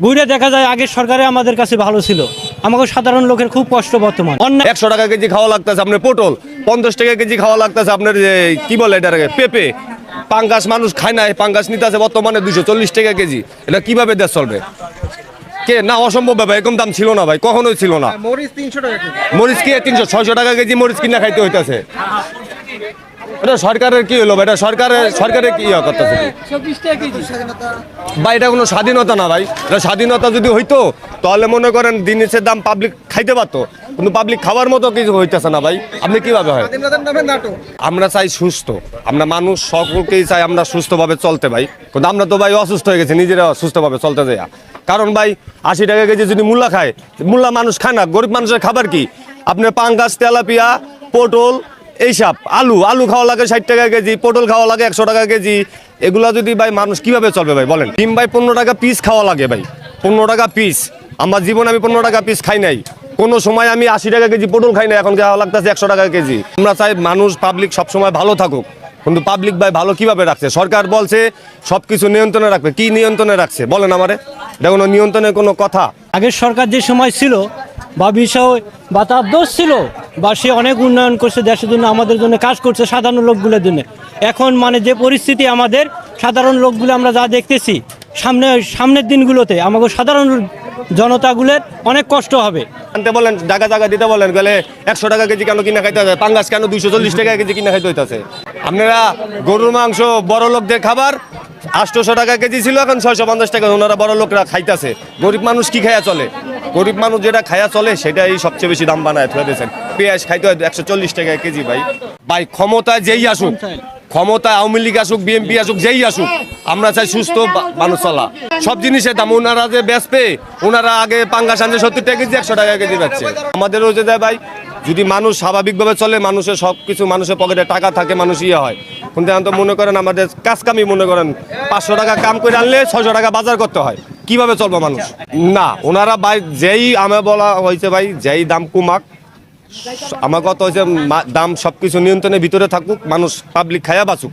ঘুরে দেখা যায় আগের সরকারে আমাদের কাছে ভালো ছিল, আমাকে সাধারণ লোকের খুব কষ্ট বর্তমান। 100 টাকা কেজি খাওয়া লাগতেছে আপনার পটল, 50 টাকা কেজি খাওয়া লাগতেছে আপনার কি বলে এটাকে পেঁপে। পাঙ্গাস মানুষ খায় না, পাঙ্গাস নিতে আছে বর্তমানে 240 টাকা কেজি। এটা কিভাবে দেশ চলবে? কে না অসম্ভব ভাই, এরকম দাম ছিল না ভাই, কখনোই ছিল না। মরিচ 300 টাকা কেজি। মরিচ কি 600 টাকা কেজি মরিচ কিনা খাইতে হইতাছে? এটা সরকারের কি হলো ভাই? এটা সরকারের কি করতেছে ভাই? এটা কোনো স্বাধীনতা না ভাই। এটা স্বাধীনতা যদি হইতো তাহলে মনে করেন জিনিসের দাম পাবলিক খাইতে পারতো, কিন্তু পাবলিক খাওয়ার মতো কিছু হইতেছে না ভাই। আপনি কিভাবে হয়? স্বাধীনতার নামে নাটক। আমরা চাই সুস্থ, আমরা মানুষ সকলকেই চাই আমরা সুস্থভাবে চলতে ভাই, কিন্তু আমরা তো ভাই অসুস্থ হয়ে গেছি নিজেরা সুস্থভাবে চলতে যাই। কারণ ভাই 80 টাকা কেজি যদি মূল্যা খায়, মূল্যা মানুষ খায় না, গরিব মানুষের খাবার কি? আপনার পাঙ্গাস, তেলাপিয়া, পটল, এইসব আলু খাওয়া লাগে 60 টাকা কেজি, পটল খাওয়া লাগে 100 টাকা কেজি। এগুলা যদি ভাই মানুষ কিভাবে চলবে ভাই বলেন? ডিম ভাই 15 টাকা পিস খাওয়া লাগে ভাই, 15 টাকা পিস। আমার জীবনে আমি 15 টাকা পিস খাই নাই, কোনো সময় আমি 80 টাকা কেজি পটল খাই না, এখন খাওয়া লাগতেছে 100 টাকা কেজি। আমরা চাই মানুষ পাবলিক সবসময় ভালো থাকুক, কিন্তু পাবলিক ভাই ভালো কিভাবে রাখছে? সরকার বলছে সবকিছু নিয়ন্ত্রণে রাখবে, কি নিয়ন্ত্রণে রাখছে বলেন আমারে? দেখুন নিয়ন্ত্রণের কোনো কথা। আগের সরকার যে সময় ছিল বা বিষয় বা তার দোষ ছিল, বা সে অনেক উন্নয়ন করছে দেশের জন্য, আমাদের জন্য কাজ করছে সাধারণ লোকগুলোর জন্য। এখন মানে যে পরিস্থিতি আমাদের সাধারণ লোকগুলো আমরা যা দেখতেছি, সামনের দিনগুলোতে আমাকে সাধারণ জনতাগুলোর অনেক কষ্ট হবে। আনতে বলেন, জায়গা দিতে বলেন, গেলে 100 টাকা কেজি কেন কিনা খাইতে হবে? পাঙ্গাস কেন 240 টাকা কেজি কিনা খাইতে হইতেছে? আপনারা গরুর মাংস বড় লোকদের খাবার 800 টাকা কেজি ছিল, এখন 650 টাকা। ওনারা বড় লোকরা খাইতেছে, গরিব মানুষ কি খাইয়া চলে? গরিব মানুষ যেটা খাইয়া চলে সেটাই সবচেয়ে বেশি দাম বানায় ফেলেছেন। পেঁয়াজ খাইতে হয় 140 টাকা কেজি ভাই। ভাই ক্ষমতায় যেই আসুক, ক্ষমতায় আওয়ামী লীগ আসুক, বিএনপি আসুক, যেই আসুক, আমরা চাই সুস্থ মানুষ চলা। সব জিনিসের দাম ওনারা যে বেচবে, ওনারা আগে পাঙ্গাস আনছে 70 টাকা কেজি, 100 টাকা কেজি বেচছে। আমাদেরও যে দেয় ভাই, যদি মানুষ স্বাভাবিকভাবে চলে, মানুষের সব কিছু, মানুষের পকেটে টাকা থাকে, মানুষ হয়। কিন্তু এখন তো মনে করেন আমাদের কাজ কামই মনে করেন 500 টাকা কাম করে আনলে 600 টাকা বাজার করতে হয়। কিভাবে চলবো মানুষ? না, ওনারা ভাই যেই আমি বলা হয়েছে ভাই, যেই দাম কমাক, আমার কথা হয়েছে দাম সবকিছু নিয়ন্ত্রণের ভিতরে থাকুক, মানুষ পাবলিক খায়া বাঁচুক।